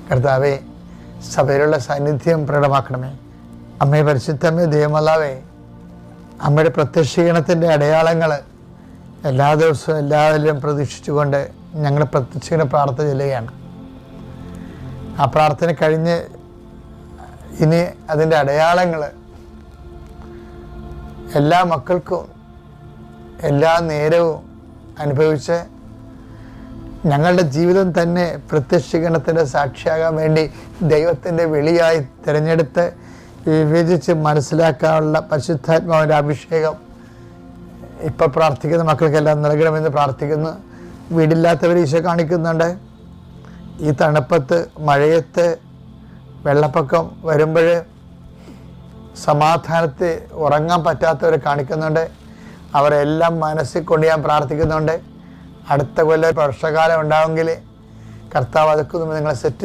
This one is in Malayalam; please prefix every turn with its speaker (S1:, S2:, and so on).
S1: കർത്താവേ, സഭയിലുള്ള സാന്നിധ്യം പ്രകടമാക്കണമേ. അമ്മയെ പരിശുദ്ധമേ, ദൈവമല്ലാവേ, അമ്മയുടെ പ്രത്യക്ഷീകരണത്തിൻ്റെ അടയാളങ്ങൾ എല്ലാ ദിവസവും എല്ലാവരിലും പ്രതീക്ഷിച്ചുകൊണ്ട് ഞങ്ങൾ പ്രത്യക്ഷീകരണ പ്രാർത്ഥന ചെല്ലുകയാണ്. ആ പ്രാർത്ഥന കഴിഞ്ഞ് ഇനി അതിൻ്റെ അടയാളങ്ങൾ എല്ലാ മക്കൾക്കും എല്ലാ നേരവും അനുഭവിച്ച് ഞങ്ങളുടെ ജീവിതം തന്നെ പ്രത്യക്ഷീകരണത്തിൻ്റെ സാക്ഷിയാകാൻ വേണ്ടി ദൈവത്തിൻ്റെ വിളിയായി തിരഞ്ഞെടുത്ത് വിവേചിച്ച് മനസ്സിലാക്കാനുള്ള പരിശുദ്ധാത്മാവിൻ്റെ അഭിഷേകം ഇപ്പോൾ പ്രാർത്ഥിക്കുന്ന മക്കൾക്കെല്ലാം നൽകണമെന്ന് പ്രാർത്ഥിക്കുന്നു. വീടില്ലാത്തവർ ഈശോ കാണിക്കുന്നുണ്ട്. ഈ തണുപ്പത്ത്, മഴയത്ത്, വെള്ളപ്പൊക്കം വരുമ്പോൾ സമാധാനത്തിൽ ഉറങ്ങാൻ പറ്റാത്തവരെ കാണിക്കുന്നുണ്ട്. അവരെല്ലാം മനസ്സിൽ കൊണ്ട് ഞാൻ പ്രാർത്ഥിക്കുന്നുണ്ട്. അടുത്ത കൊല്ലം വർഷകാലം ഉണ്ടാവുമെങ്കിൽ കർത്താവ് അതൊക്കെ നിങ്ങളെ സെറ്റ്